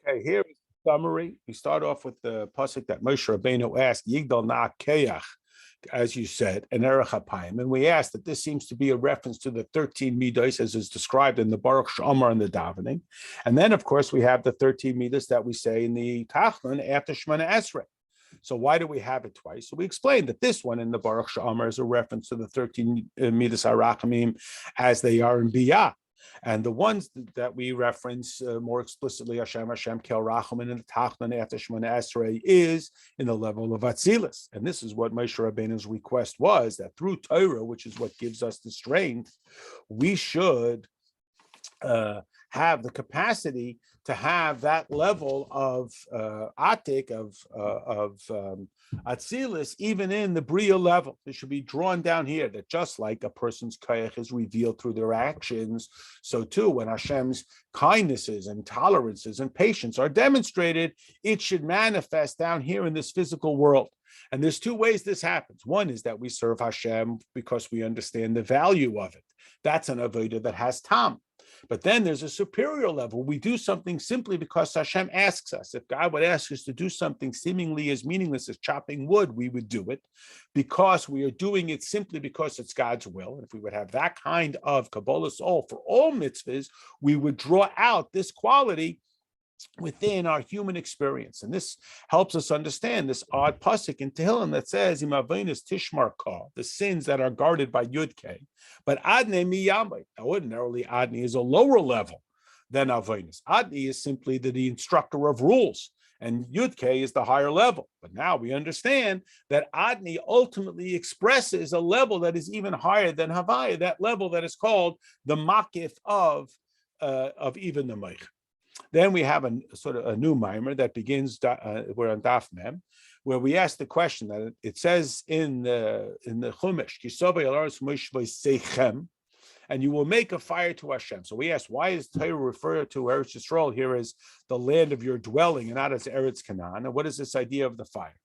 Okay, here is the summary. We start off with the pasuk that Moshe Rabbeinu asked, Yigdal na'keach, as you said, an erech hapayim. And we asked that this seems to be a reference to the 13 midos as is described in the Baruch Shamar and the davening. And then, of course, we have the 13 midos that we say in the Tachlon after Shemana Esrei. So why do we have it twice? So we explained that this one in the Baruch Shamar is a reference to the 13 midos harachamim as they are in Biyah. And the ones that we reference more explicitly, Hashem Kel Rachum, and in the Tachlon after Shemana Esrei is in the level of Atzilus. And this is what Moshe Rabbeinu's request was, that through Torah, which is what gives us the strength, we should have the capacity to have that level of atik, of atzilus, even in the bria level. It should be drawn down here, that just like a person's koyach is revealed through their actions, so too when Hashem's kindnesses and tolerances and patience are demonstrated, it should manifest down here in this physical world. And there's two ways this happens. One is that we serve Hashem because we understand the value of it. That's an avodah that has tam. But then there's a superior level. We do something simply because Hashem asks us. If God would ask us to do something seemingly as meaningless as chopping wood, we would do it because we are doing it simply because it's God's will. And if we would have that kind of Kabbalah soul for all mitzvahs, we would draw out this quality within our human experience. And this helps us understand this odd pasuk in Tehillim that says, Im aveinos tishmar ka, the sins that are guarded by Yudke. But adne miyamai. Now, ordinarily, adne is a lower level than aveinos. Adne is simply the instructor of rules, and Yudke is the higher level. But now we understand that adne ultimately expresses a level that is even higher than Havaya, that level that is called the makif of even the meich. Then we have a sort of a new mimer that begins. We're on Daf Mem, where we ask the question that it says in the Chumash, and you will make a fire to Hashem. So we ask, why is Torah referred to Eretz Yisrael here as the land of your dwelling and not as Eretz Canaan? And what is this idea of the fire?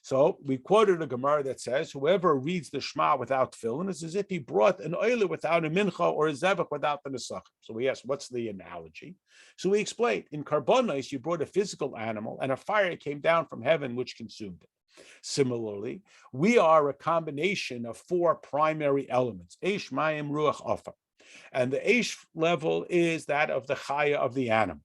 So we quoted a Gemara that says, whoever reads the Shema without tefillin is as if he brought an Ole without a Mincha or a Zebach without the נסכים. So we asked, what's the analogy? So we explained, in Karbonos, you brought a physical animal and a fire came down from heaven which consumed it. Similarly, we are a combination of four primary elements, Eish, Mayim, Ruach, Afa. And the Eish level is that of the Chaya of the animal.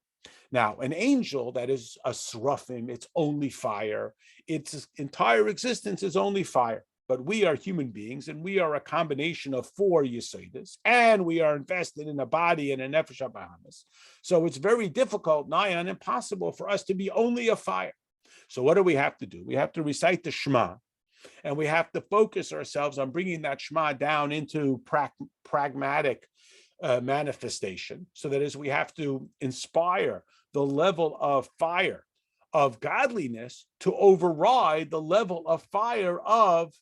Now, an angel that is a Shrafim, it's only fire. Its entire existence is only fire. But we are human beings, and we are a combination of four Yesodas, and we are invested in a body and a Nefesh HaBahamas. So it's very difficult, nigh on impossible, for us to be only a fire. So what do we have to do? We have to recite the Shema, and we have to focus ourselves on bringing that Shema down into pragmatic manifestation, so that is, we have to inspire the level of fire of godliness to override the level of fire of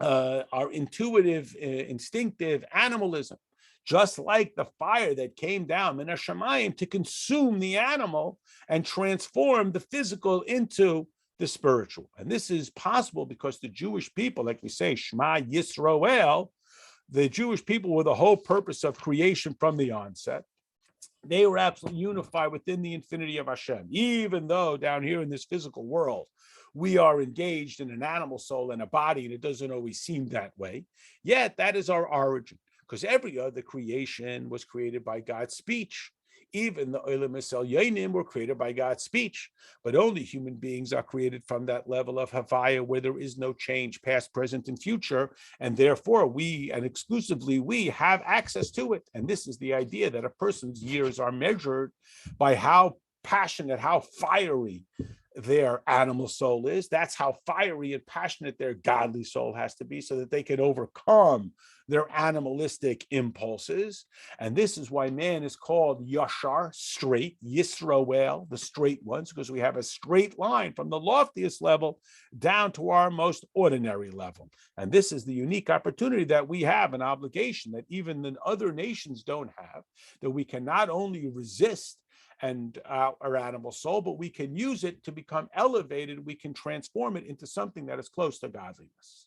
our intuitive, instinctive animalism. Just like the fire that came down in Hashemayim to consume the animal and transform the physical into the spiritual. And this is possible because the Jewish people, like we say, Shema Yisroel, the Jewish people were the whole purpose of creation from the onset. They were absolutely unified within the infinity of Hashem. Even though down here in this physical world, we are engaged in an animal soul and a body, and it doesn't always seem that way. Yet that is our origin, because every other creation was created by God's speech. Even the Olam Yisrael were created by God's speech, but only human beings are created from that level of Havaya where there is no change, past, present, and future, and therefore we, and exclusively we, have access to it. And this is the idea that a person's years are measured by how passionate, how fiery their animal soul is. That's how fiery and passionate their godly soul has to be, so that they can overcome their animalistic impulses. And this is why man is called Yashar, straight, Yisroel, the straight ones, because we have a straight line from the loftiest level down to our most ordinary level. And this is the unique opportunity that we have, an obligation that even the other nations don't have, that we can not only resist and our animal soul, but we can use it to become elevated. We can transform it into something that is close to godliness.